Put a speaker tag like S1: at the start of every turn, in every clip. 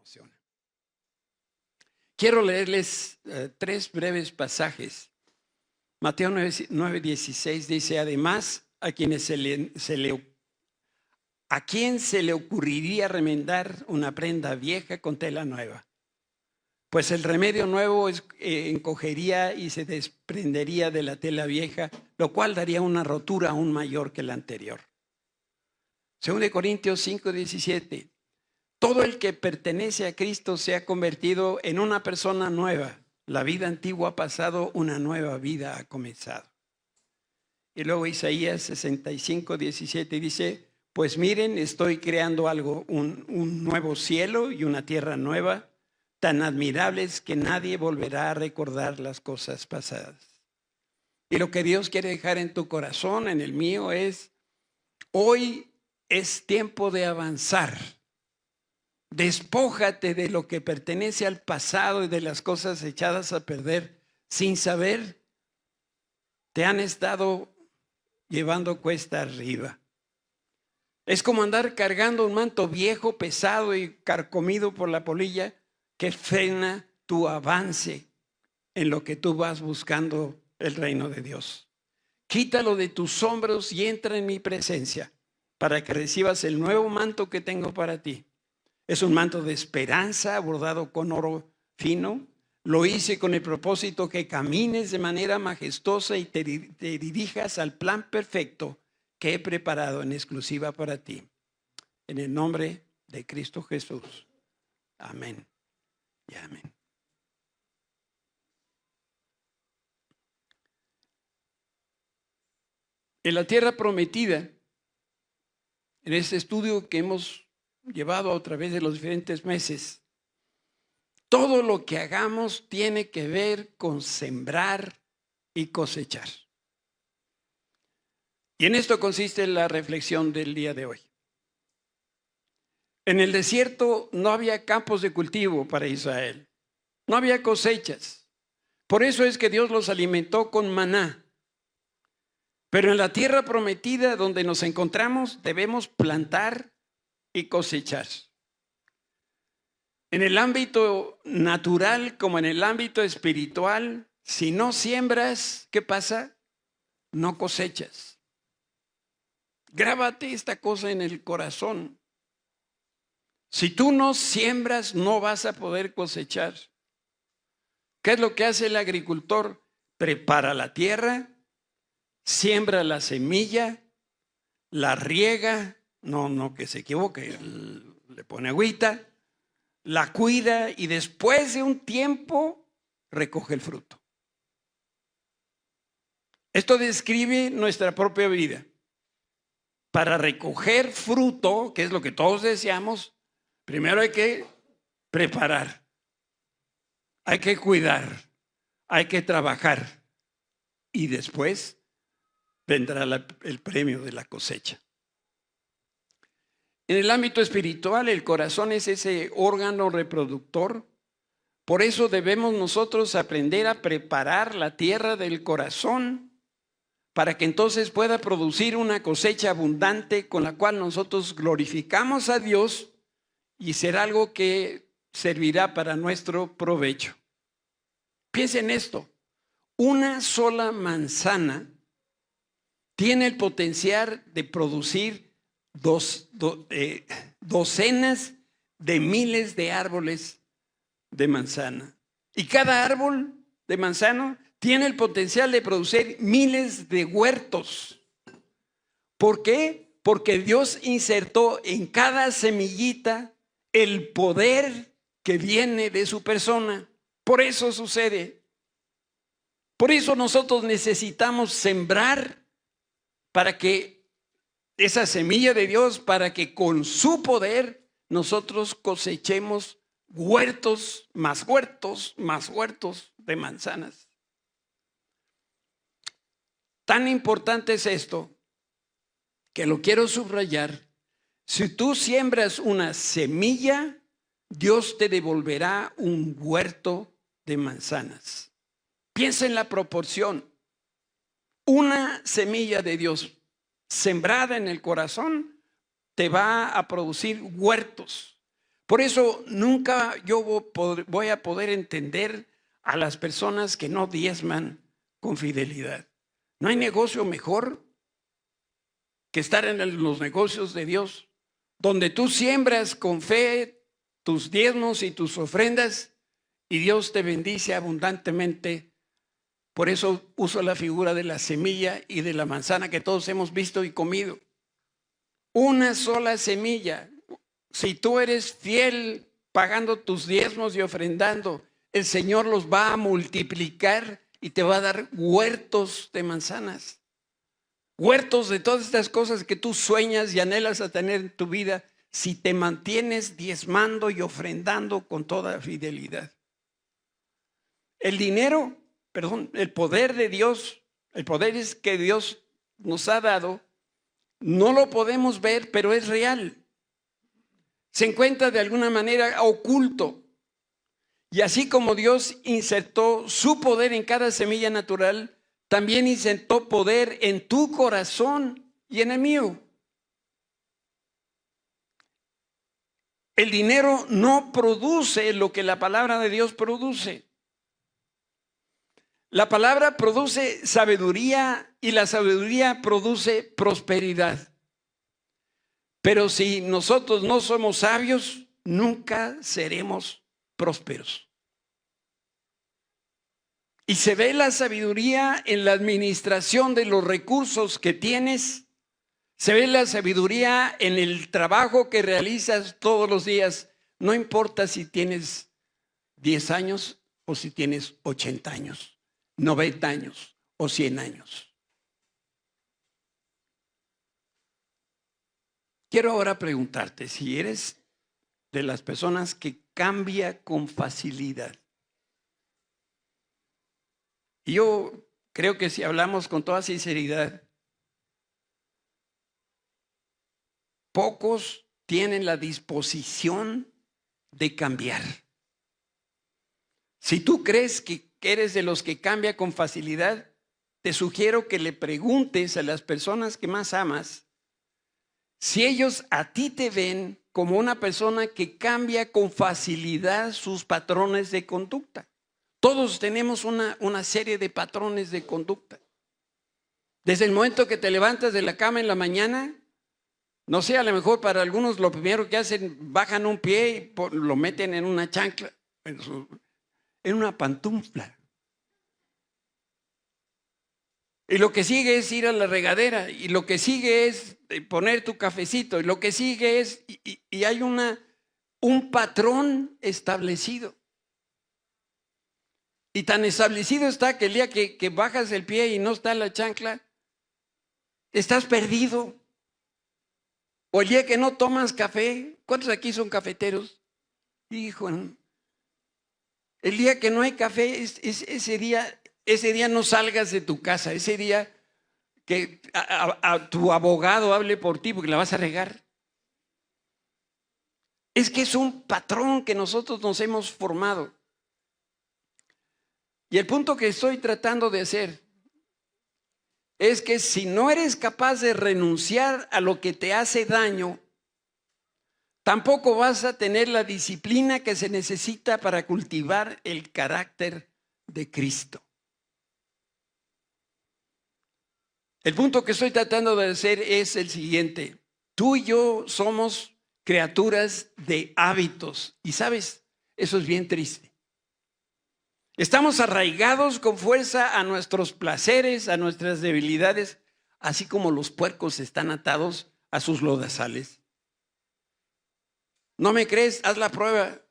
S1: emociona. Quiero leerles 3 breves pasajes. Mateo 9:16 dice: además, ¿a quién se le ocurriría remendar una prenda vieja con tela nueva? Pues el remedio nuevo encogería y se desprendería de la tela vieja, lo cual daría una rotura aún mayor que la anterior. 2 Corintios 5:17. Todo el que pertenece a Cristo se ha convertido en una persona nueva. La vida antigua ha pasado, una nueva vida ha comenzado. Y luego Isaías 65:17 dice: pues miren, estoy creando algo, un nuevo cielo y una tierra nueva, tan admirables que nadie volverá a recordar las cosas pasadas. Y lo que Dios quiere dejar en tu corazón, en el mío, es: hoy es tiempo de avanzar. Despójate de lo que pertenece al pasado y de las cosas echadas a perder sin saber. Te han estado llevando cuesta arriba. Es como andar cargando un manto viejo, pesado y carcomido por la polilla que frena tu avance en lo que tú vas buscando el reino de Dios. Quítalo de tus hombros y entra en mi presencia para que recibas el nuevo manto que tengo para ti. Es un manto de esperanza bordado con oro fino. Lo hice con el propósito que camines de manera majestuosa y te dirijas al plan perfecto que he preparado en exclusiva para ti. En el nombre de Cristo Jesús. Amén y amén. En la tierra prometida, en este estudio que hemos llevado a través de los diferentes meses, todo lo que hagamos tiene que ver con sembrar y cosechar. Y en esto consiste la reflexión del día de hoy. En el desierto no había campos de cultivo para Israel, no había cosechas. Por eso es que Dios los alimentó con maná. Pero en la tierra prometida donde nos encontramos debemos plantar y cosechar. En el ámbito natural como en el ámbito espiritual, si no siembras, ¿qué pasa? No cosechas. Grábate esta cosa en el corazón. Si tú no siembras, no vas a poder cosechar. ¿Qué es lo que hace el agricultor? Prepara la tierra, siembra la semilla, la riega, no que se equivoque, le pone agüita, la cuida y después de un tiempo recoge el fruto. Esto describe nuestra propia vida. Para recoger fruto, que es lo que todos deseamos, primero hay que preparar, hay que cuidar, hay que trabajar y después vendrá el premio de la cosecha. En el ámbito espiritual, el corazón es ese órgano reproductor. Por eso debemos nosotros aprender a preparar la tierra del corazón para que entonces pueda producir una cosecha abundante con la cual nosotros glorificamos a Dios y será algo que servirá para nuestro provecho. Piensen esto: una sola manzana tiene el potencial de producir docenas de miles de árboles de manzana. Y cada árbol de manzano tiene el potencial de producir miles de huertos. ¿Por qué? Porque Dios insertó en cada semillita el poder que viene de su persona. Por eso sucede. Por eso nosotros necesitamos sembrar para que esa semilla de Dios, para que con su poder nosotros cosechemos huertos, más huertos, más huertos de manzanas. Tan importante es esto que lo quiero subrayar. Si tú siembras una semilla, Dios te devolverá un huerto de manzanas. Piensa en la proporción. Una semilla de Dios sembrada en el corazón te va a producir huertos. Por eso nunca yo voy a poder entender a las personas que no diezman con fidelidad. No hay negocio mejor que estar en los negocios de Dios, donde tú siembras con fe tus diezmos y tus ofrendas y Dios te bendice abundantemente. Por eso uso la figura de la semilla y de la manzana que todos hemos visto y comido. Una sola semilla. Si tú eres fiel pagando tus diezmos y ofrendando, el Señor los va a multiplicar y te va a dar huertos de manzanas. Huertos de todas estas cosas que tú sueñas y anhelas a tener en tu vida si te mantienes diezmando y ofrendando con toda fidelidad. El poder de Dios, el poder es que Dios nos ha dado, no lo podemos ver, pero es real. Se encuentra de alguna manera oculto. Y así como Dios insertó su poder en cada semilla natural, también insertó poder en tu corazón y en el mío. El dinero no produce lo que la palabra de Dios produce. La palabra produce sabiduría y la sabiduría produce prosperidad. Pero si nosotros no somos sabios, nunca seremos prósperos. Y se ve la sabiduría en la administración de los recursos que tienes. Se ve la sabiduría en el trabajo que realizas todos los días. No importa si tienes 10 años o si tienes 80 años, 90 años o 100 años. Quiero ahora preguntarte si eres de las personas que cambia con facilidad. Y yo creo que si hablamos con toda sinceridad, pocos tienen la disposición de cambiar. Si tú crees que eres de los que cambia con facilidad, te sugiero que le preguntes a las personas que más amas si ellos a ti te ven como una persona que cambia con facilidad sus patrones de conducta. Todos tenemos una serie de patrones de conducta. Desde el momento que te levantas de la cama en la mañana, no sé, a lo mejor para algunos lo primero que hacen, bajan un pie y lo meten en una chancla, en una pantufla. Y lo que sigue es ir a la regadera, y lo que sigue es poner tu cafecito, y lo que sigue es, y hay un patrón establecido. Y tan establecido está que el día que bajas el pie y no está la chancla, estás perdido. O el día que no tomas café, ¿cuántos aquí son cafeteros? Hijo, el día que no hay café, ese día no salgas de tu casa, ese día que a tu abogado hable por ti porque la vas a regar. Es que es un patrón que nosotros nos hemos formado. Y el punto que estoy tratando de hacer es que si no eres capaz de renunciar a lo que te hace daño, tampoco vas a tener la disciplina que se necesita para cultivar el carácter de Cristo. El punto que estoy tratando de hacer es el siguiente. Tú y yo somos criaturas de hábitos. Y sabes, eso es bien triste. Estamos arraigados con fuerza a nuestros placeres, a nuestras debilidades, así como los puercos están atados a sus lodazales. ¿No me crees? Haz la prueba.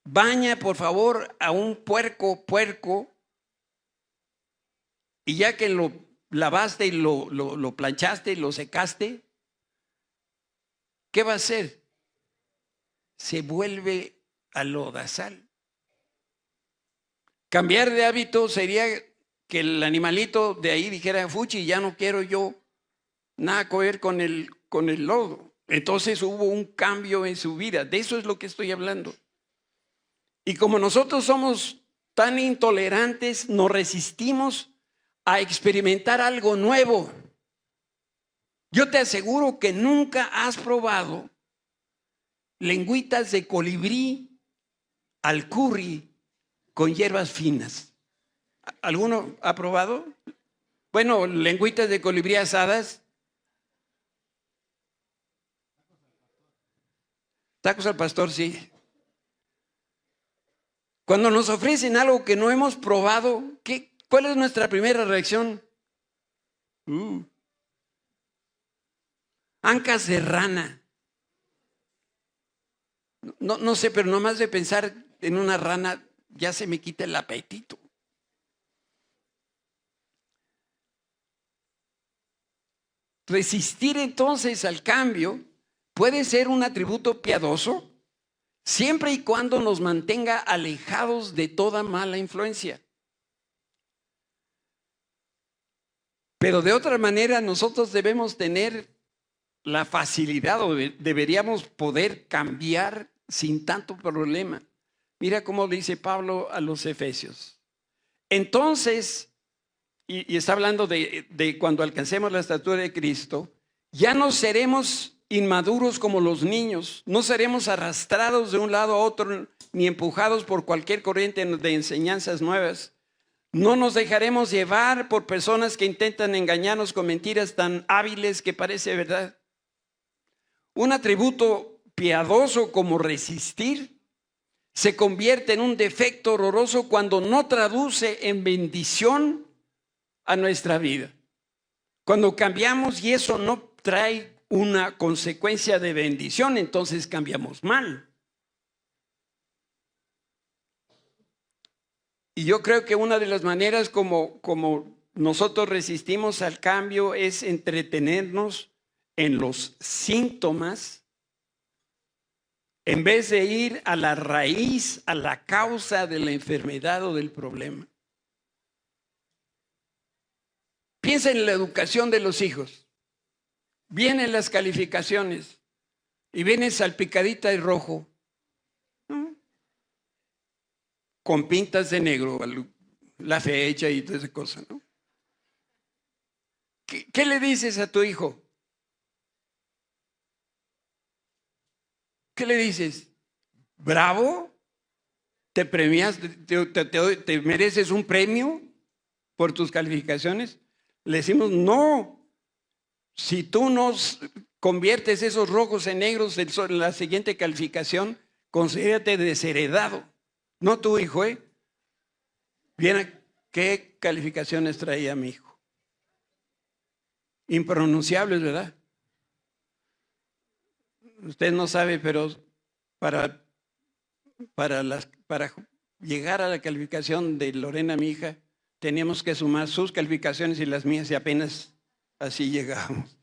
S1: Baña, por favor, a un puerco, y ya que lo lavaste y lo planchaste y lo secaste, ¿qué va a hacer? Se vuelve a lodazal. Cambiar de hábito sería que el animalito de ahí dijera, fuchi, ya no quiero yo nada que ver con el lodo. Entonces hubo un cambio en su vida. De eso es lo que estoy hablando. Y como nosotros somos tan intolerantes, nos resistimos a experimentar algo nuevo. Yo te aseguro que nunca has probado lengüitas de colibrí al curry con hierbas finas. ¿Alguno ha probado? Bueno, lengüitas de colibrí asadas. Tacos al pastor, sí. Cuando nos ofrecen algo que no hemos probado, ¿cuál es nuestra primera reacción? Ancas de rana. No sé, pero nomás de pensar en una rana ya se me quita el apetito. Resistir entonces al cambio puede ser un atributo piadoso siempre y cuando nos mantenga alejados de toda mala influencia. Pero de otra manera nosotros debemos tener la facilidad o deberíamos poder cambiar sin tanto problema. Mira cómo dice Pablo a los Efesios. Entonces, y está hablando de cuando alcancemos la estatura de Cristo, ya no seremos inmaduros como los niños, no seremos arrastrados de un lado a otro ni empujados por cualquier corriente de enseñanzas nuevas. No nos dejaremos llevar por personas que intentan engañarnos con mentiras tan hábiles que parece verdad. Un atributo piadoso como resistir se convierte en un defecto horroroso cuando no traduce en bendición a nuestra vida. Cuando cambiamos y eso no trae una consecuencia de bendición, entonces cambiamos mal. Y yo creo que una de las maneras como nosotros resistimos al cambio es entretenernos en los síntomas en vez de ir a la raíz, a la causa de la enfermedad o del problema. Piensa en la educación de los hijos. Vienen las calificaciones y viene salpicadita de rojo, ¿no? Con pintas de negro, la fecha y toda esa cosa, ¿no? ¿Qué le dices a tu hijo? ¿Qué le dices? ¿Bravo? ¿Te premias? ¿Te mereces un premio por tus calificaciones? Le decimos, no. Si tú nos conviertes esos rojos en negros en la siguiente calificación, considérate desheredado. No tu hijo, ¿eh? Bien, ¿qué calificaciones traía mi hijo? Impronunciables, ¿verdad? Usted no sabe, pero para llegar a la calificación de Lorena, mi hija, teníamos que sumar sus calificaciones y las mías y apenas así llegamos.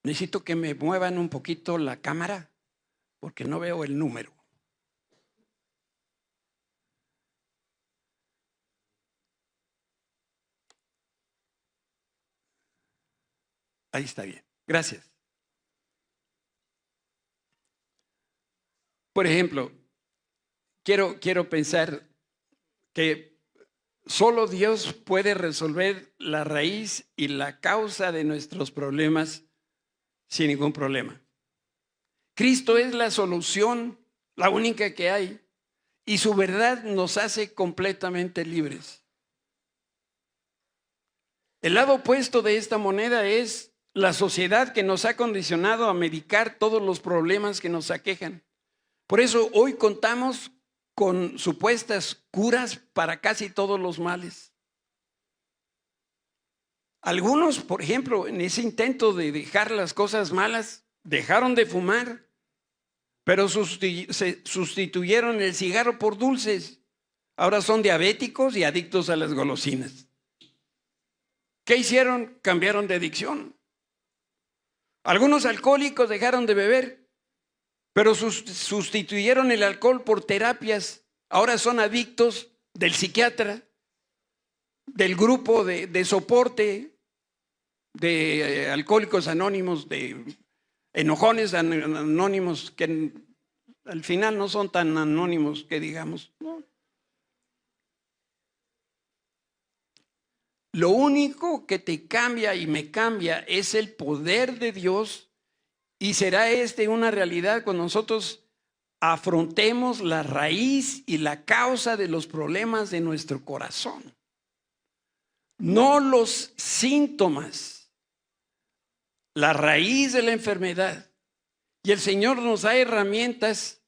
S1: Necesito que me muevan un poquito la cámara porque no veo el número. Ahí está bien. Gracias. Por ejemplo, quiero pensar que solo Dios puede resolver la raíz y la causa de nuestros problemas sin ningún problema. Cristo es la solución, la única que hay, y su verdad nos hace completamente libres. El lado opuesto de esta moneda es la sociedad que nos ha condicionado a medicar todos los problemas que nos aquejan. Por eso hoy contamos con supuestas curas para casi todos los males. Algunos, por ejemplo, en ese intento de dejar las cosas malas, dejaron de fumar, pero sustituyeron el cigarro por dulces. Ahora son diabéticos y adictos a las golosinas. ¿Qué hicieron? Cambiaron de adicción. Algunos alcohólicos dejaron de beber, pero sustituyeron el alcohol por terapias. Ahora son adictos del psiquiatra, del grupo de soporte, de alcohólicos anónimos, de enojones anónimos, que al final no son tan anónimos que digamos, ¿no? Lo único que te cambia y me cambia es el poder de Dios Y será una realidad cuando nosotros afrontemos la raíz y la causa de los problemas de nuestro corazón. No los síntomas, la raíz de la enfermedad. Y el Señor nos da herramientas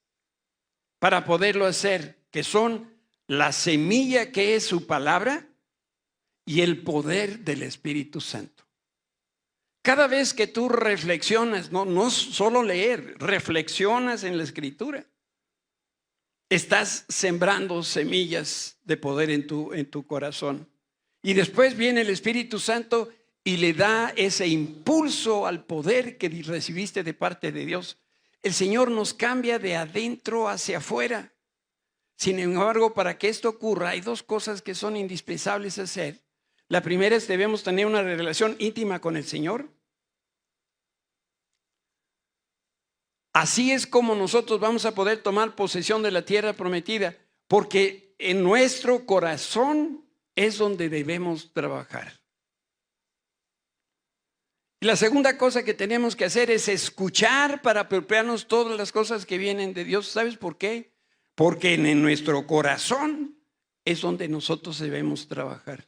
S1: para poderlo hacer, que son la semilla que es su palabra y el poder del Espíritu Santo. Cada vez que tú reflexionas, no solo leer, reflexionas en la Escritura, estás sembrando semillas de poder en tu corazón. Y después viene el Espíritu Santo y le da ese impulso al poder que recibiste de parte de Dios. El Señor nos cambia de adentro hacia afuera. Sin embargo, para que esto ocurra, hay dos cosas que son indispensables hacer. La primera es debemos tener una relación íntima con el Señor. Así es como nosotros vamos a poder tomar posesión de la tierra prometida, porque en nuestro corazón es donde debemos trabajar. Y la segunda cosa que tenemos que hacer es escuchar para apropiarnos todas las cosas que vienen de Dios. ¿Sabes por qué? Porque en nuestro corazón es donde nosotros debemos trabajar.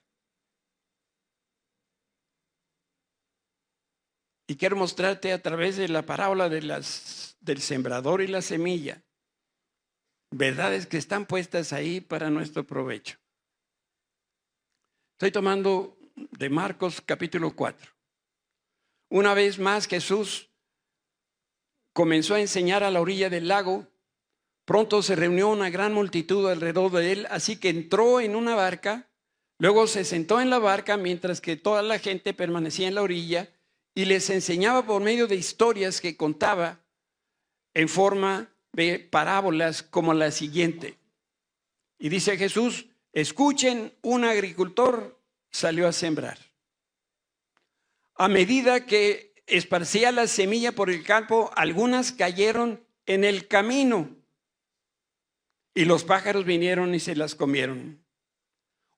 S1: Y quiero mostrarte a través de la parábola del sembrador y la semilla, verdades que están puestas ahí para nuestro provecho. Estoy tomando de Marcos capítulo 4. Una vez más Jesús comenzó a enseñar a la orilla del lago. Pronto se reunió una gran multitud alrededor de él, así que entró en una barca, luego se sentó en la barca mientras que toda la gente permanecía en la orilla y les enseñaba por medio de historias que contaba en forma de parábolas como la siguiente. Y dice Jesús: escuchen, un agricultor salió a sembrar. A medida que esparcía la semilla por el campo, algunas cayeron en el camino y los pájaros vinieron y se las comieron.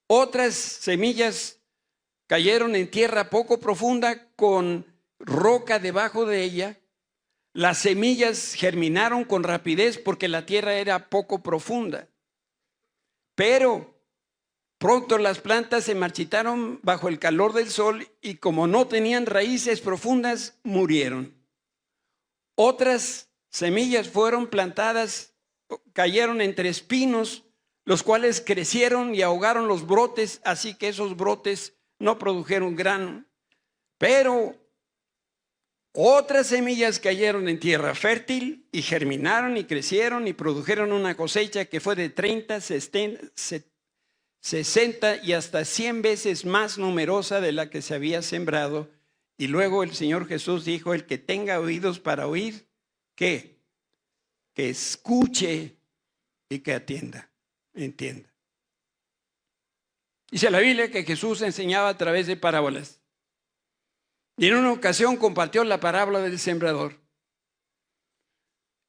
S1: Otras semillas cayeron en tierra poco profunda con roca debajo de ella. Las semillas germinaron con rapidez porque la tierra era poco profunda. Pero pronto las plantas se marchitaron bajo el calor del sol y como no tenían raíces profundas, murieron. Otras semillas fueron plantadas, cayeron entre espinos, los cuales crecieron y ahogaron los brotes, así que esos brotes no produjeron grano. Pero otras semillas cayeron en tierra fértil y germinaron y crecieron y produjeron una cosecha que fue de 30, 60 y hasta 100 veces más numerosa de la que se había sembrado. Y luego el Señor Jesús dijo: el que tenga oídos para oír, ¿qué? Que escuche y que entienda. Dice la Biblia que Jesús enseñaba a través de parábolas. Y en una ocasión compartió la parábola del sembrador.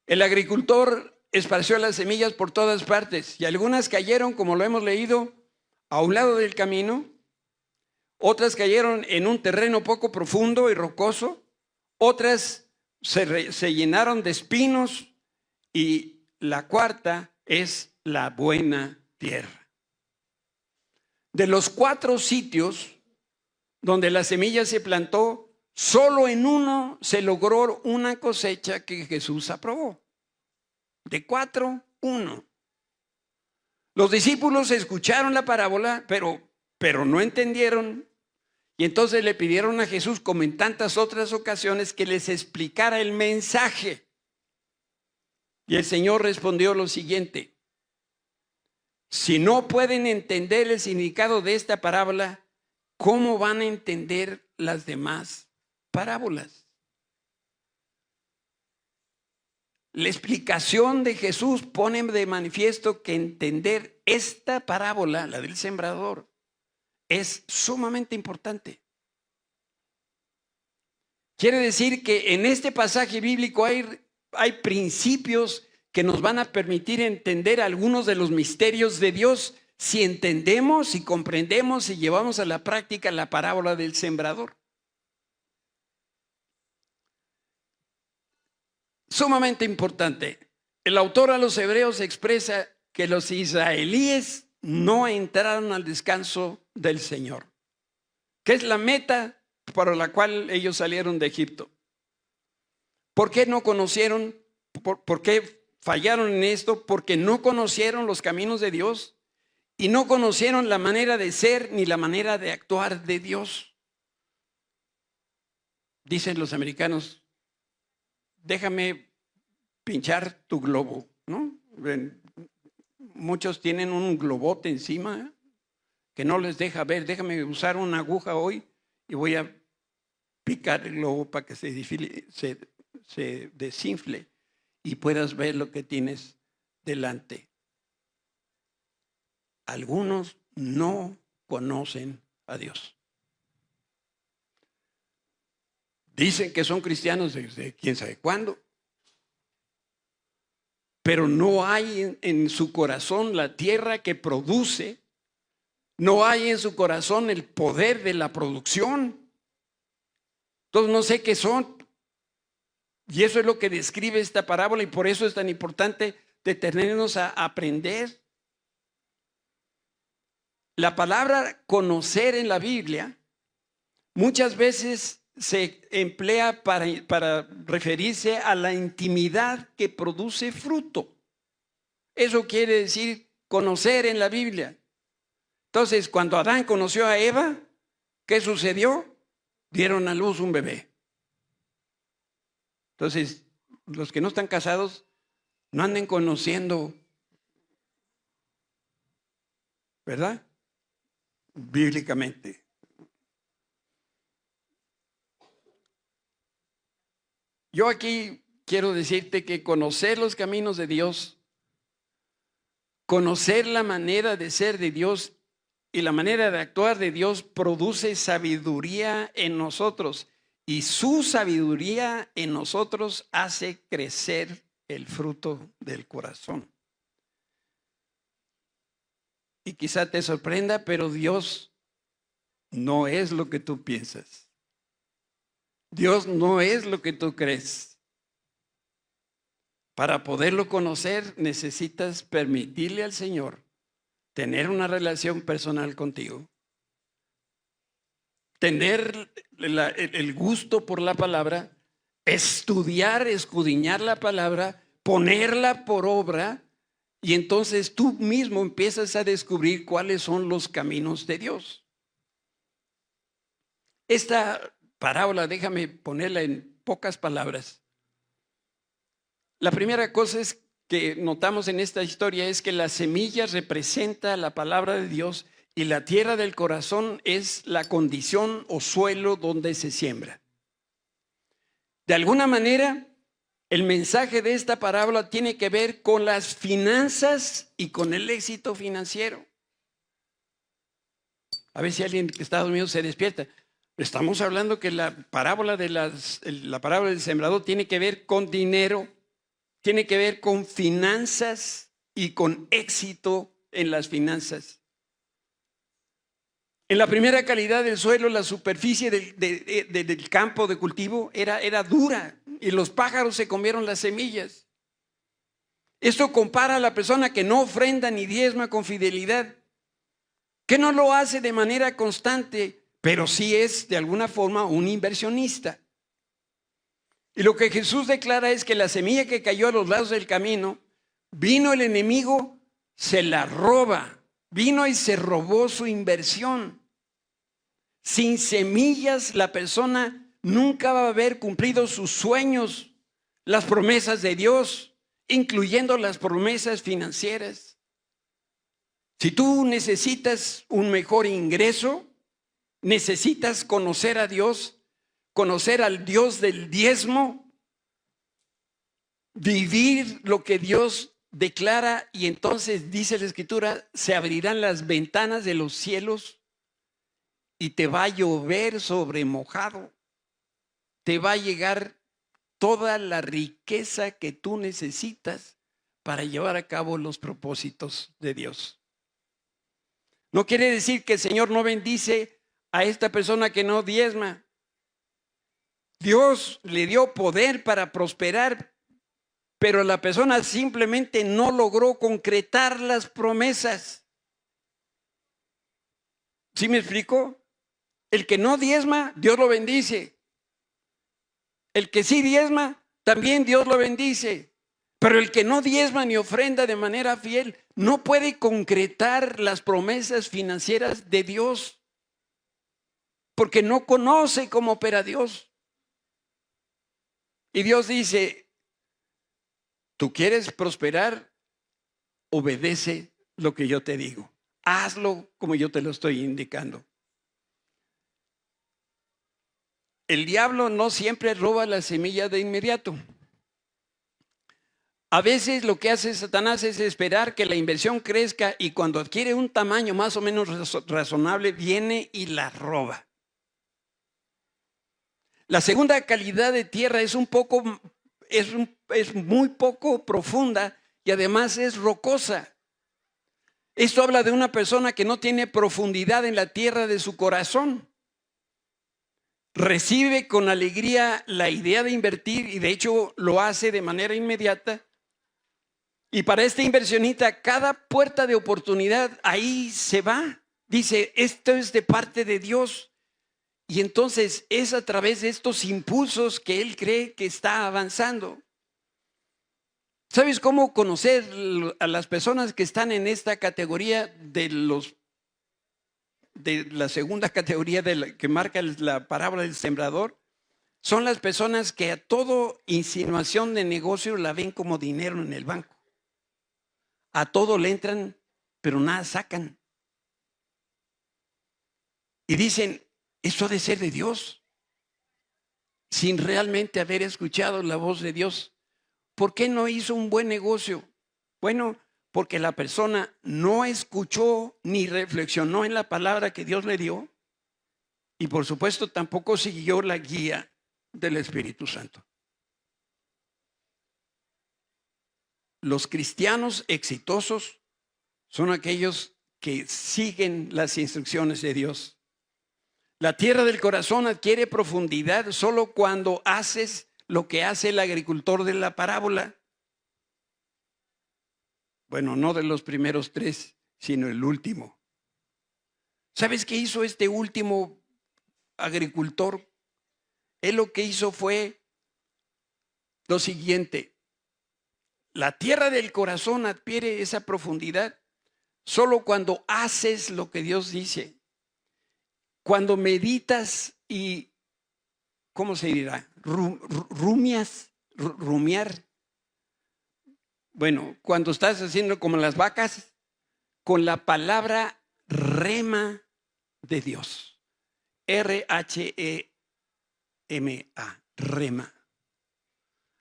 S1: El agricultor esparció las semillas por todas partes y algunas cayeron, como lo hemos leído, a un lado del camino. Otras cayeron en un terreno poco profundo y rocoso. Otras se llenaron de espinos y la cuarta es la buena tierra. De los 4 sitios donde la semilla se plantó, solo en uno se logró una cosecha que Jesús aprobó. De 4, 1. Los discípulos escucharon la parábola, pero no entendieron. Y entonces le pidieron a Jesús, como en tantas otras ocasiones, que les explicara el mensaje. Y el Señor respondió lo siguiente: si no pueden entender el significado de esta parábola, ¿cómo van a entender las demás parábolas? La explicación de Jesús pone de manifiesto que entender esta parábola, la del sembrador, es sumamente importante. Quiere decir que en este pasaje bíblico hay principios que nos van a permitir entender algunos de los misterios de Dios si entendemos, si comprendemos y llevamos a la práctica la parábola del sembrador. Sumamente importante. El autor a los Hebreos expresa que los israelíes no entraron al descanso del Señor, que es la meta para la cual ellos salieron de Egipto. ¿Por qué no conocieron? ¿Por qué fallaron en esto? Porque no conocieron los caminos de Dios y no conocieron la manera de ser ni la manera de actuar de Dios. Dicen los americanos, déjame pinchar tu globo, ¿no? Muchos tienen un globote encima que no les deja ver. Déjame usar una aguja hoy y voy a picar el globo para que se desinfle y puedas ver lo que tienes delante. Algunos no conocen a Dios. Dicen que son cristianos desde quién sabe cuándo, pero no hay en su corazón la tierra que produce, no hay en su corazón el poder de la producción. Entonces no sé qué son. Y eso es lo que describe esta parábola y por eso es tan importante detenernos a aprender. La palabra conocer en la Biblia muchas veces se emplea para referirse a la intimidad que produce fruto. Eso quiere decir conocer en la Biblia. Entonces, cuando Adán conoció a Eva, ¿qué sucedió? Dieron a luz un bebé. Entonces, los que no están casados, no anden conociendo, ¿verdad? Bíblicamente. Yo aquí quiero decirte que conocer los caminos de Dios, conocer la manera de ser de Dios y la manera de actuar de Dios produce sabiduría en nosotros. Y su sabiduría en nosotros hace crecer el fruto del corazón. Y quizá te sorprenda, pero Dios no es lo que tú piensas. Dios no es lo que tú crees. Para poderlo conocer necesitas permitirle al Señor tener una relación personal contigo. Tener el gusto por la palabra, estudiar, escudriñar la palabra, ponerla por obra y entonces tú mismo empiezas a descubrir cuáles son los caminos de Dios. Esta parábola, déjame ponerla en pocas palabras. La primera cosa que notamos en esta historia es que la semilla representa la palabra de Dios y la tierra del corazón es la condición o suelo donde se siembra. De alguna manera, el mensaje de esta parábola tiene que ver con las finanzas y con el éxito financiero. A ver si alguien que está dormido se despierta. Estamos hablando que la parábola del sembrador tiene que ver con dinero, tiene que ver con finanzas y con éxito en las finanzas. En la primera calidad del suelo, la superficie del campo de cultivo era dura y los pájaros se comieron las semillas. Esto compara a la persona que no ofrenda ni diezma con fidelidad, que no lo hace de manera constante, pero sí es de alguna forma un inversionista. Y lo que Jesús declara es que la semilla que cayó a los lados del camino, vino el enemigo, se la roba, vino y se robó su inversión. Sin semillas la persona nunca va a haber cumplido sus sueños, las promesas de Dios, incluyendo las promesas financieras. Si tú necesitas un mejor ingreso, necesitas conocer a Dios, conocer al Dios del diezmo, vivir lo que Dios declara y entonces dice la Escritura, se abrirán las ventanas de los cielos y te va a llover sobre mojado. Te va a llegar toda la riqueza que tú necesitas para llevar a cabo los propósitos de Dios. No quiere decir que el Señor no bendice a esta persona que no diezma. Dios le dio poder para prosperar, pero la persona simplemente no logró concretar las promesas. ¿Sí me explico? El que no diezma, Dios lo bendice. El que sí diezma, también Dios lo bendice. Pero el que no diezma ni ofrenda de manera fiel no puede concretar las promesas financieras de Dios, porque no conoce cómo opera Dios. Y Dios dice, ¿tú quieres prosperar? Obedece lo que yo te digo. Hazlo como yo te lo estoy indicando. El diablo no siempre roba la semilla de inmediato. A veces lo que hace Satanás es esperar que la inversión crezca y cuando adquiere un tamaño más o menos razonable, viene y la roba. La segunda calidad de tierra es muy poco profunda y además es rocosa. Esto habla de una persona que no tiene profundidad en la tierra de su corazón. Recibe con alegría la idea de invertir y de hecho lo hace de manera inmediata. Y para este inversionista, cada puerta de oportunidad ahí se va. Dice, esto es de parte de Dios. Y entonces es a través de estos impulsos que él cree que está avanzando. ¿Sabes cómo conocer a las personas que están en esta categoría de la segunda categoría que marca la parábola del sembrador? Son las personas que a todo insinuación de negocio la ven como dinero en el banco. A todo le entran, pero nada sacan. Y dicen, esto ha de ser de Dios, sin realmente haber escuchado la voz de Dios. ¿Por qué no hizo un buen negocio? Bueno, porque la persona no escuchó ni reflexionó en la palabra que Dios le dio y por supuesto tampoco siguió la guía del Espíritu Santo. Los cristianos exitosos son aquellos que siguen las instrucciones de Dios. La tierra del corazón adquiere profundidad solo cuando haces lo que hace el agricultor de la parábola. Bueno, no de los primeros tres, sino el último. ¿Sabes qué hizo este último agricultor? Él lo que hizo fue lo siguiente. La tierra del corazón adquiere esa profundidad solo cuando haces lo que Dios dice. Cuando meditas y, ¿cómo se dirá? Rumiar. Bueno, cuando estás haciendo como las vacas, con la palabra rema de Dios. R-H-E-M-A, rema.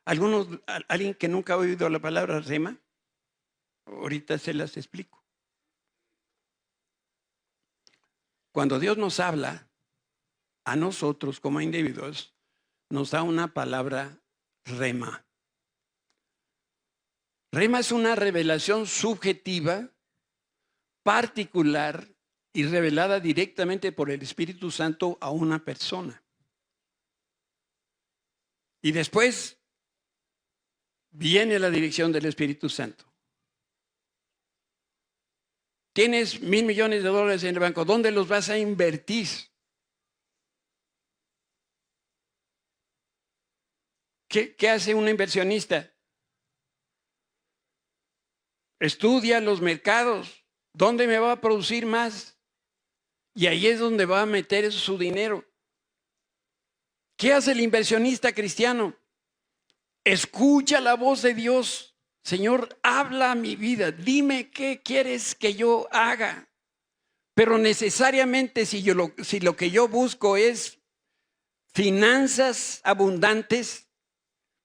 S1: ¿Alguien que nunca ha oído la palabra rema? Ahorita se las explico. Cuando Dios nos habla a nosotros como individuos, nos da una palabra rema. Rema es una revelación subjetiva, particular y revelada directamente por el Espíritu Santo a una persona. Y después viene la dirección del Espíritu Santo. Tienes $1,000 millones en el banco. ¿Dónde los vas a invertir? ¿Qué hace un inversionista? Estudia los mercados. ¿Dónde me va a producir más? Y ahí es donde va a meter su dinero. ¿Qué hace el inversionista cristiano? Escucha la voz de Dios. Señor, habla a mi vida. Dime qué quieres que yo haga. Pero necesariamente si lo que yo busco es finanzas abundantes,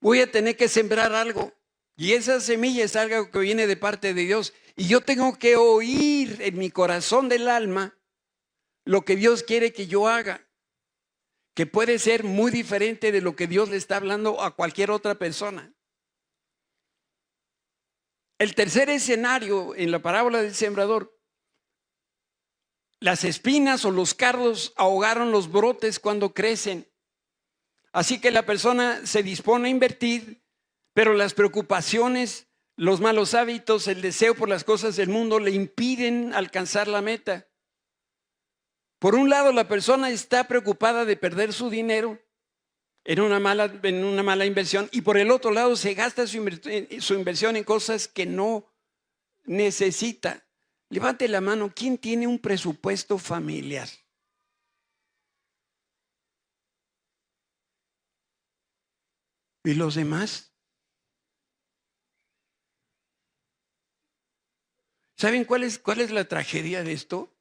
S1: voy a tener que sembrar algo. Y esa semilla es algo que viene de parte de Dios. Y yo tengo que oír en mi corazón del alma lo que Dios quiere que yo haga. Que puede ser muy diferente de lo que Dios le está hablando a cualquier otra persona. El tercer escenario en la parábola del sembrador, las espinas o los cardos ahogaron los brotes cuando crecen. Así que la persona se dispone a invertir, Pero las preocupaciones, los malos hábitos, el deseo por las cosas del mundo le impiden alcanzar la meta. Por un lado, la persona está preocupada de perder su dinero en una mala inversión, y por el otro lado se gasta su inversión en cosas que no necesita. Levante la mano, ¿quién tiene un presupuesto familiar? ¿Y los demás? ¿Saben cuál es la tragedia de esto?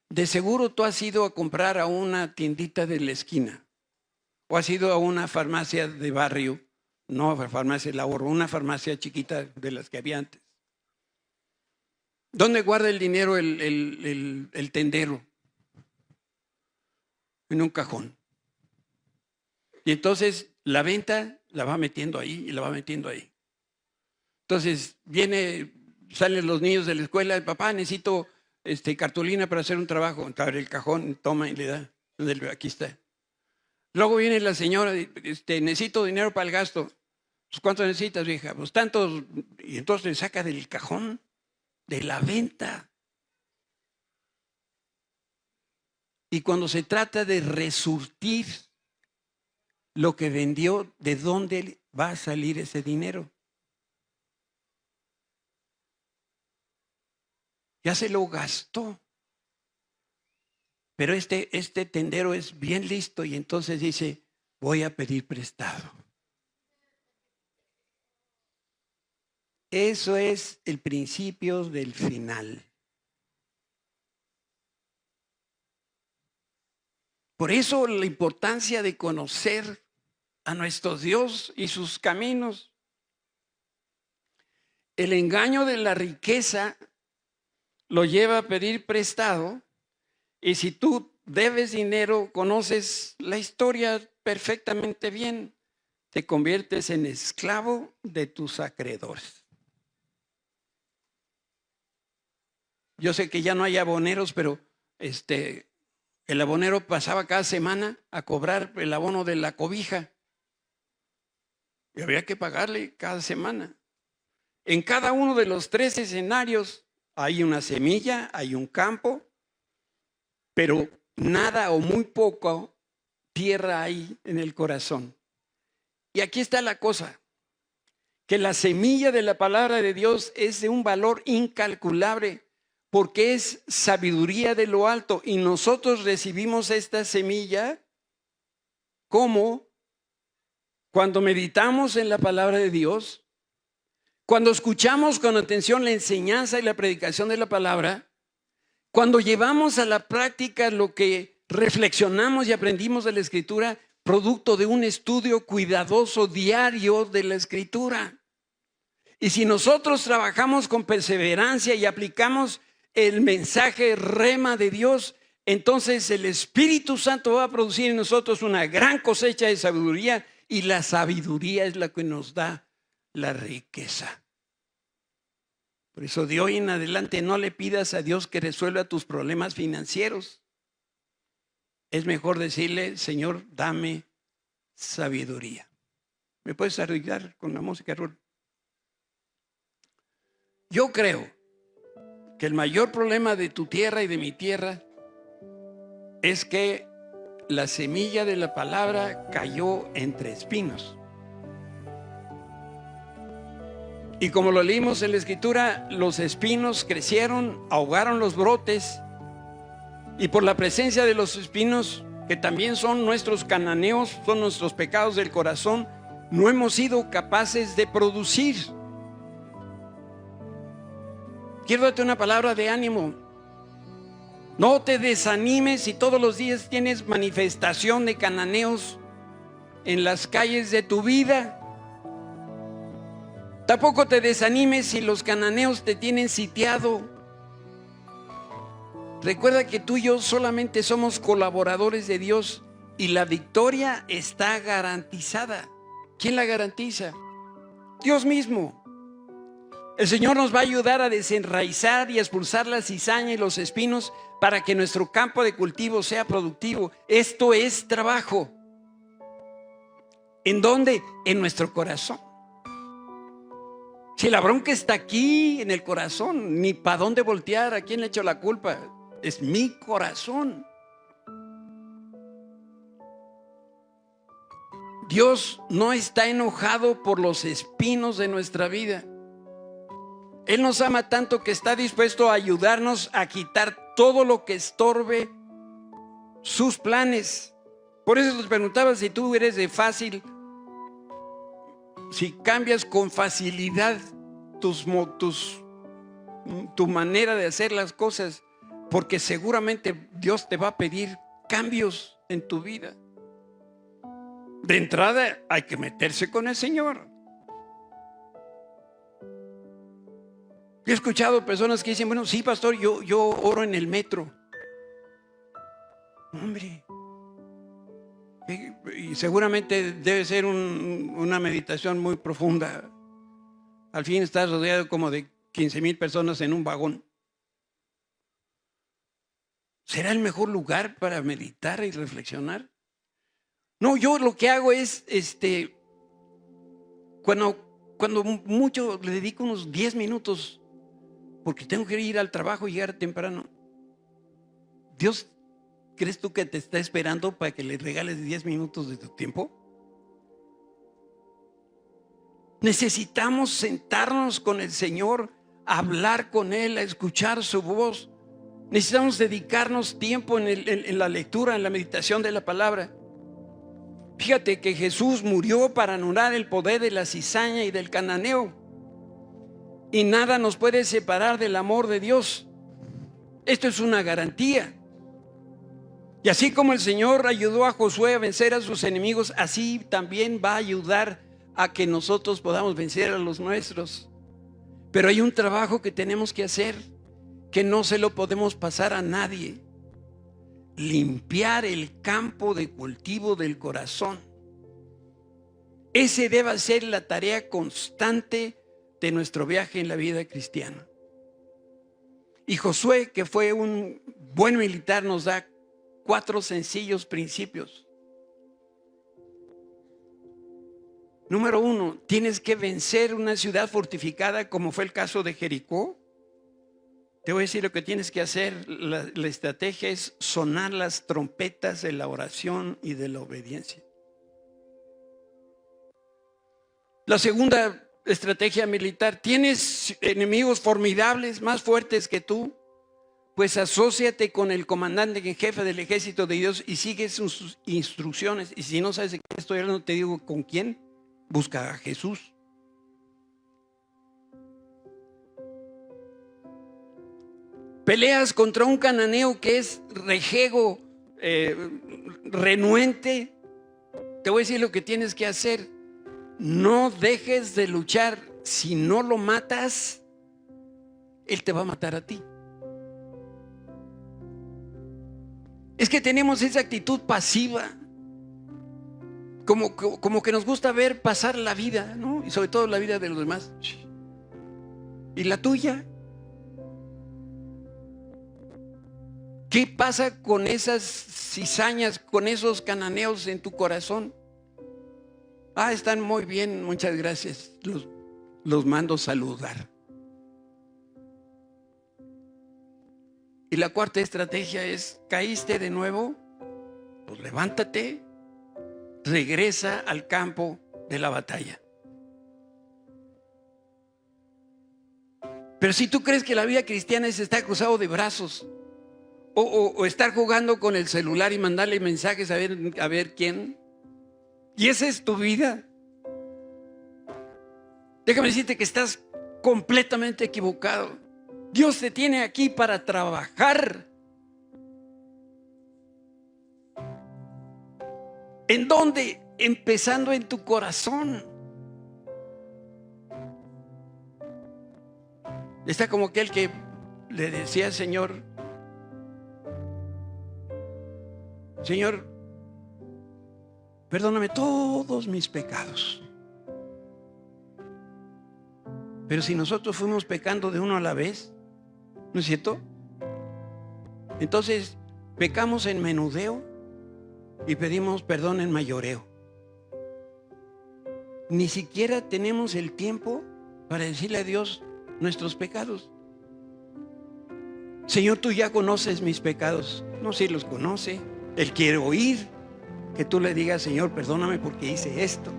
S1: De seguro tú has ido a comprar a una tiendita de la esquina o has ido a una farmacia de barrio, no a farmacia del ahorro, una farmacia chiquita de las que había antes. ¿Dónde guarda el dinero el tendero? En un cajón. Y entonces la venta la va metiendo ahí y la va metiendo ahí. Entonces salen los niños de la escuela, papá, necesito cartulina para hacer un trabajo. Abre el cajón, toma y le da. Aquí está. Luego viene la señora, necesito dinero para el gasto. Pues, ¿cuánto necesitas, vieja? Pues tantos. Y entonces le saca del cajón de la venta. Y cuando se trata de resurtir lo que vendió, ¿de dónde va a salir ese dinero? Ya se lo gastó. Pero este tendero es bien listo y entonces dice, voy a pedir prestado. Eso es el principio del final. Por eso la importancia de conocer a nuestro Dios y sus caminos. El engaño de la riqueza lo lleva a pedir prestado, y si tú debes dinero, conoces la historia perfectamente bien, te conviertes en esclavo de tus acreedores. Yo sé que ya no hay aboneros, pero el abonero pasaba cada semana a cobrar el abono de la cobija y había que pagarle cada semana. En cada uno de los 3 escenarios hay una semilla, hay un campo, pero nada o muy poco tierra hay en el corazón. Y aquí está la cosa, que la semilla de la palabra de Dios es de un valor incalculable, porque es sabiduría de lo alto, y nosotros recibimos esta semilla como cuando meditamos en la palabra de Dios, cuando escuchamos con atención la enseñanza y la predicación de la palabra, cuando llevamos a la práctica lo que reflexionamos y aprendimos de la Escritura, producto de un estudio cuidadoso diario de la Escritura. Y si nosotros trabajamos con perseverancia y aplicamos el mensaje rema de Dios, entonces el Espíritu Santo va a producir en nosotros una gran cosecha de sabiduría, y la sabiduría es la que nos da la riqueza. Por eso de hoy en adelante no le pidas a Dios que resuelva tus problemas financieros. Es mejor decirle, Señor, dame sabiduría. ¿Me puedes ayudar con la música, Rul? Yo creo que el mayor problema de tu tierra y de mi tierra es que la semilla de la palabra cayó entre espinos. Y como lo leímos en la Escritura, los espinos crecieron, ahogaron los brotes, y por la presencia de los espinos, que también son nuestros cananeos, son nuestros pecados del corazón, no hemos sido capaces de producir. Quiero darte una palabra de ánimo. No te desanimes si todos los días tienes manifestación de cananeos en las calles de tu vida. Tampoco te desanimes si los cananeos te tienen sitiado. Recuerda que tú y yo solamente somos colaboradores de Dios y la victoria está garantizada. ¿Quién la garantiza? Dios mismo. El Señor nos va a ayudar a desenraizar y a expulsar la cizaña y los espinos para que nuestro campo de cultivo sea productivo. Esto es trabajo. ¿En dónde? En nuestro corazón. Si la bronca está aquí, en el corazón, ni para dónde voltear, ¿a quién le echo la culpa? Es mi corazón. Dios no está enojado por los espinos de nuestra vida. Él nos ama tanto que está dispuesto a ayudarnos a quitar todo lo que estorbe sus planes. Por eso te preguntaba si tú eres de fácil, si cambias con facilidad tu manera de hacer las cosas, porque seguramente Dios te va a pedir cambios en tu vida. De entrada hay que meterse con el Señor. He escuchado personas que dicen, bueno, sí, pastor, yo oro en el metro. Hombre, y seguramente debe ser una meditación muy profunda. Al fin estás rodeado como de 15,000 personas en un vagón. ¿Será el mejor lugar para meditar y reflexionar? No, yo lo que hago es, cuando mucho le dedico unos 10 minutos, porque tengo que ir al trabajo y llegar temprano. Dios, ¿crees tú que te está esperando para que le regales 10 minutos de tu tiempo? Necesitamos sentarnos con el Señor, a hablar con Él, a escuchar su voz. Necesitamos dedicarnos tiempo en la lectura, en la meditación de la palabra. Fíjate que Jesús murió para anular el poder de la cizaña y del cananeo. Y nada nos puede separar del amor de Dios. Esto es una garantía. Y así como el Señor ayudó a Josué a vencer a sus enemigos, así también va a ayudar a que nosotros podamos vencer a los nuestros. Pero hay un trabajo que tenemos que hacer, que no se lo podemos pasar a nadie. Limpiar el campo de cultivo del corazón. Ese debe ser la tarea constante de nuestro viaje en la vida cristiana. Y Josué, que fue un buen militar, nos da 4 sencillos principios. Número 1, tienes que vencer una ciudad fortificada, como fue el caso de Jericó. Te voy a decir lo que tienes que hacer. La estrategia es sonar las trompetas de la oración y de la obediencia. La segunda estrategia militar: tienes enemigos formidables, más fuertes que tú, pues asóciate con el comandante en jefe del ejército de Dios y sigue sus instrucciones. Y si no sabes de qué estoy hablando, te digo con quién. Busca a Jesús. Peleas contra un cananeo que es rejego, renuente. Te voy a decir lo que tienes que hacer. No dejes de luchar. Si no lo matas, él te va a matar a ti. Es que tenemos esa actitud pasiva, como que nos gusta ver pasar la vida, ¿no? Y sobre todo la vida de los demás. ¿Y la tuya? ¿Qué pasa con esas cizañas, con esos cananeos en tu corazón? Están muy bien, muchas gracias. Los mando saludar. Y la cuarta estrategia es: ¿caíste de nuevo? Pues levántate, regresa al campo de la batalla. Pero si tú crees que la vida cristiana es estar cruzado de brazos, o estar jugando con el celular y mandarle mensajes a ver quién, y esa es tu vida, déjame decirte que estás completamente equivocado. Dios te tiene aquí para trabajar. ¿En dónde? Empezando en tu corazón. Está como aquel que le decía al Señor: Señor, perdóname todos mis pecados. Pero si nosotros fuimos pecando de uno a la vez, ¿no es cierto? Entonces pecamos en menudeo y pedimos perdón en mayoreo. ni siquiera tenemos el tiempo para decirle a Dios nuestros pecados. Señor, tú ya conoces mis pecados. No, si los conoce. Él quiere oír que tú le digas, Señor, perdóname porque hice esto.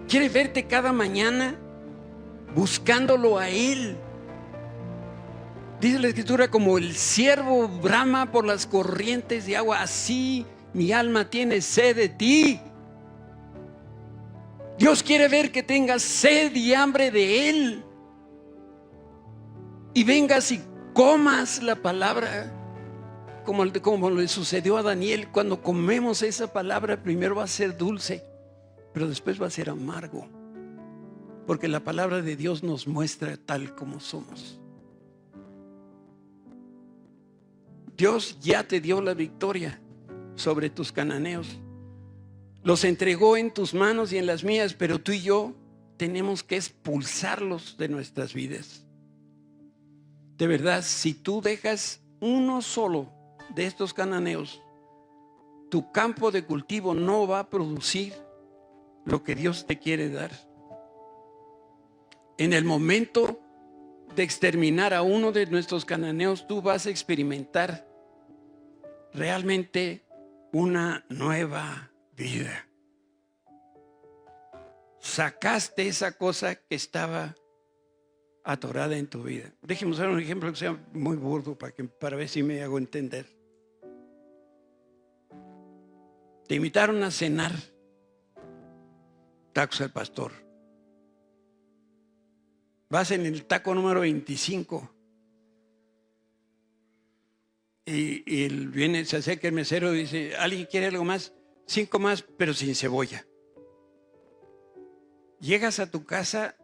S1: Quiere verte cada mañana buscándolo a Él. Dice la Escritura, como el ciervo brama por las corrientes de agua, así mi alma tiene sed de ti. Dios quiere ver que tengas sed y hambre de Él. Y vengas y comas la palabra, como le sucedió a Daniel. Cuando comemos esa palabra, primero va a ser dulce, pero después va a ser amargo, porque la palabra de Dios nos muestra tal como somos. Dios ya te dio la victoria sobre tus cananeos. Los entregó en tus manos y en las mías, pero tú y yo tenemos que expulsarlos de nuestras vidas. De verdad, si tú dejas uno solo de estos cananeos, tu campo de cultivo no va a producir lo que Dios te quiere dar. En el momento de exterminar a uno de nuestros cananeos, tú vas a experimentar realmente una nueva vida. Sacaste esa cosa que estaba atorada en tu vida. Déjeme usar un ejemplo que sea muy burdo para ver si me hago entender. Te invitaron a cenar tacos al pastor. Vas en el taco número 25 y viene, se acerca el mesero y dice, ¿alguien quiere algo más? 5 más, pero sin cebolla. Llegas a tu casa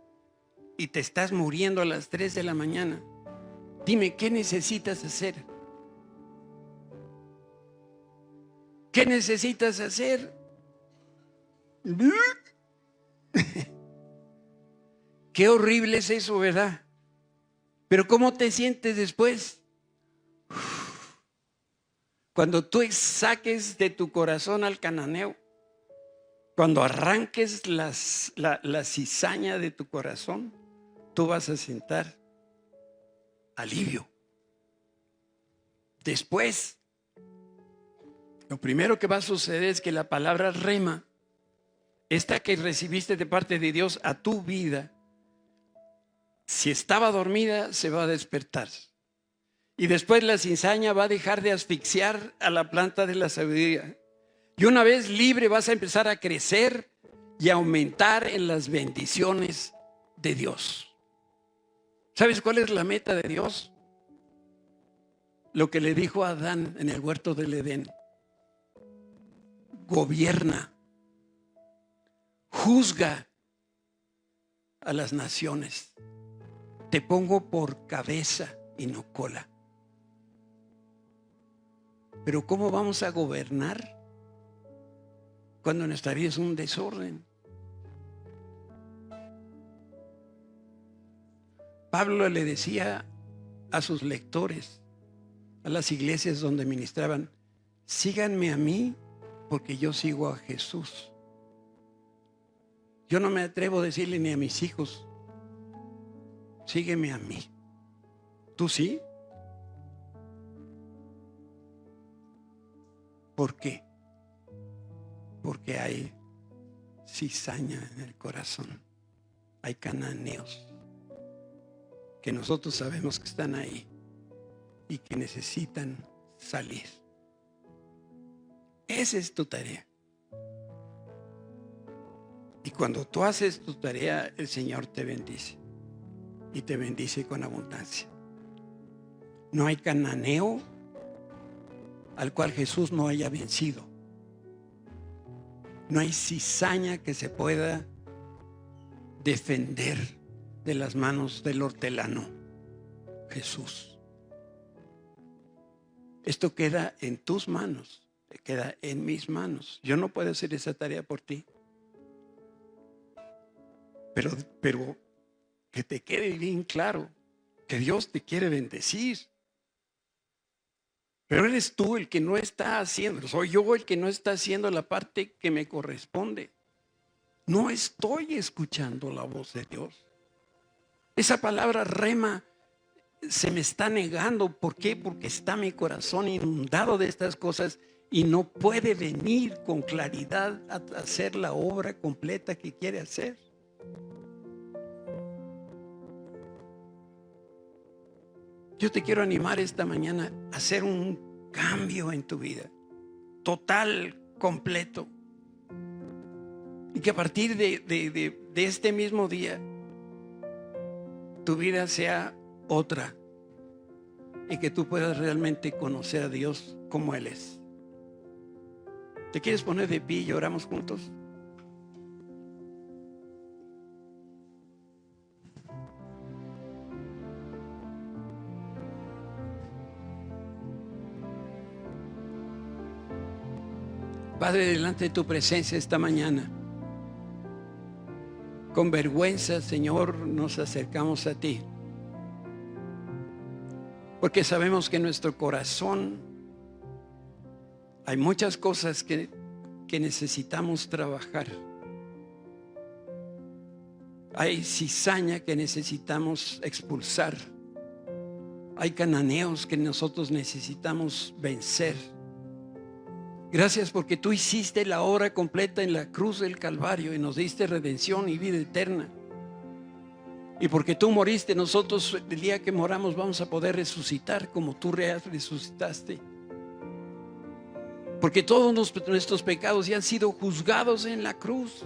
S1: y te estás muriendo a las 3 de la mañana. Dime, ¿qué necesitas hacer? ¿Qué necesitas hacer? Qué horrible es eso, ¿verdad? Pero ¿cómo te sientes después? Cuando tú saques de tu corazón al cananeo, cuando arranques la cizaña de tu corazón, tú vas a sentir alivio. Después, lo primero que va a suceder es que la palabra rema, esta que recibiste de parte de Dios a tu vida, si estaba dormida, se va a despertar. Y después la cizaña va a dejar de asfixiar a la planta de la sabiduría. Y una vez libre vas a empezar a crecer y aumentar en las bendiciones de Dios. ¿Sabes cuál es la meta de Dios? Lo que le dijo a Adán en el huerto del Edén. Gobierna, juzga a las naciones. Te pongo por cabeza y no cola. Pero ¿cómo vamos a gobernar cuando nuestra vida es un desorden? Pablo le decía a sus lectores, a las iglesias donde ministraban, síganme a mí porque yo sigo a Jesús. Yo no me atrevo a decirle ni a mis hijos, sígueme a mí. ¿Tú sí? ¿Por qué? Porque hay cizaña en el corazón. Hay cananeos que nosotros sabemos que están ahí y que necesitan salir. Esa es tu tarea. Y cuando tú haces tu tarea, el Señor te bendice. Y te bendice con abundancia. No hay cananeo al cual Jesús no haya vencido. No hay cizaña que se pueda defender de las manos del hortelano, Jesús. Esto queda en tus manos, queda en mis manos. Yo no puedo hacer esa tarea por ti. Pero que te quede bien claro que Dios te quiere bendecir. Pero eres tú el que no está haciendo, soy yo el que no está haciendo la parte que me corresponde. No estoy escuchando la voz de Dios. Esa palabra rema se me está negando. ¿Por qué? Porque está mi corazón inundado de estas cosas y no puede venir con claridad a hacer la obra completa que quiere hacer. Yo te quiero animar esta mañana a hacer un cambio en tu vida, total, completo. Y que a partir de este mismo día, tu vida sea otra. Y que tú puedas realmente conocer a Dios como Él es. ¿Te quieres poner de pie y oramos juntos? Padre, delante de tu presencia esta mañana, con vergüenza, Señor, nos acercamos a ti. Porque sabemos que en nuestro corazón hay muchas cosas que necesitamos trabajar. Hay cizaña que necesitamos expulsar. Hay cananeos que nosotros necesitamos vencer. Gracias porque tú hiciste la obra completa en la cruz del Calvario y nos diste redención y vida eterna. Y porque tú moriste, nosotros el día que moramos vamos a poder resucitar como tú resucitaste. Porque todos nuestros pecados ya han sido juzgados en la cruz.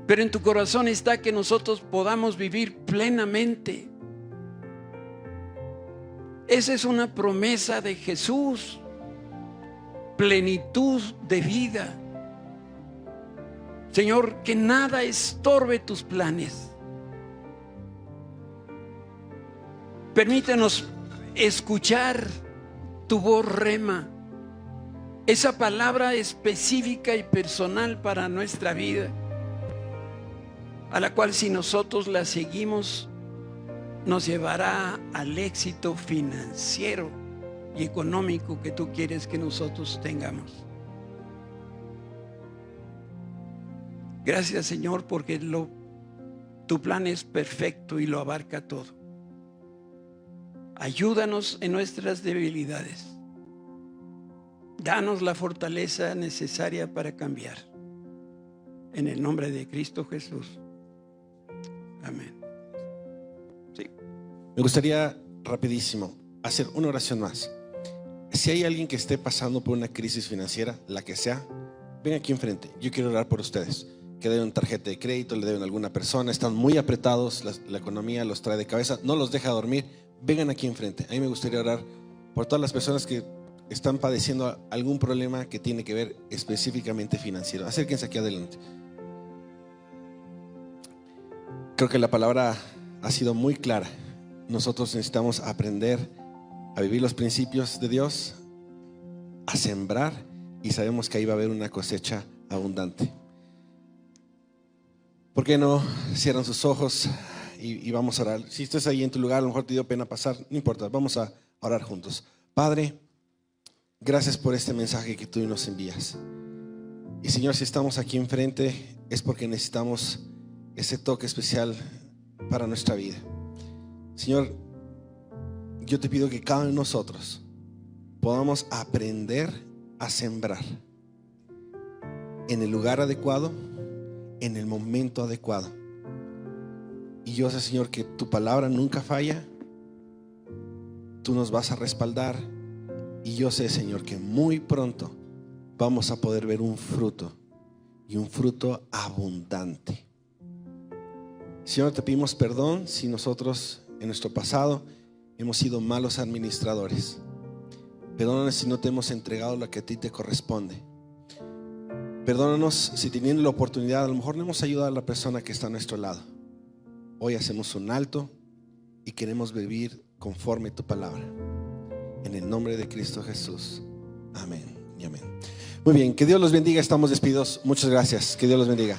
S1: Pero en tu corazón está que nosotros podamos vivir plenamente. Esa es una promesa de Jesús, plenitud de vida. Señor, que nada estorbe tus planes. Permítenos escuchar tu voz rema, esa palabra específica y personal para nuestra vida, a la cual si nosotros la seguimos, nos llevará al éxito financiero y económico que tú quieres que nosotros tengamos. Gracias, Señor, porque tu plan es perfecto y lo abarca todo. Ayúdanos en nuestras debilidades. Danos la fortaleza necesaria para cambiar. En el nombre de Cristo Jesús. Amén. Sí.
S2: Me gustaría rapidísimo hacer una oración más. Si hay alguien que esté pasando por una crisis financiera, la que sea, ven aquí enfrente. Yo quiero orar por ustedes. Que deben tarjeta de crédito, le deben a alguna persona, están muy apretados, la economía los trae de cabeza, no los deja dormir. Vengan aquí enfrente. A mí me gustaría orar por todas las personas que están padeciendo algún problema que tiene que ver específicamente financiero. Acérquense aquí adelante. Creo que la palabra ha sido muy clara. Nosotros necesitamos aprender a vivir los principios de Dios, a sembrar, y sabemos que ahí va a haber una cosecha abundante. ¿Por qué no cierran sus ojos y vamos a orar? Si estás ahí en tu lugar, a lo mejor te dio pena pasar, no importa, vamos a orar juntos. Padre, gracias por este mensaje que tú nos envías. Y Señor, si estamos aquí enfrente es porque necesitamos ese toque especial para nuestra vida. Señor, yo te pido que cada uno de nosotros podamos aprender a sembrar en el lugar adecuado, en el momento adecuado. Y yo sé, Señor, que tu palabra nunca falla. Tú nos vas a respaldar. Y yo sé, Señor, que muy pronto vamos a poder ver un fruto, y un fruto abundante. Señor, te pedimos perdón si nosotros en nuestro pasado hemos sido malos administradores. Perdónanos si no te hemos entregado lo que a ti te corresponde. Perdónanos si teniendo la oportunidad a lo mejor no hemos ayudado a la persona que está a nuestro lado. Hoy hacemos un alto y queremos vivir conforme a tu palabra. En el nombre de Cristo Jesús. Amén y amén. Muy bien, que Dios los bendiga. Estamos despedidos. Muchas gracias. Que Dios los bendiga.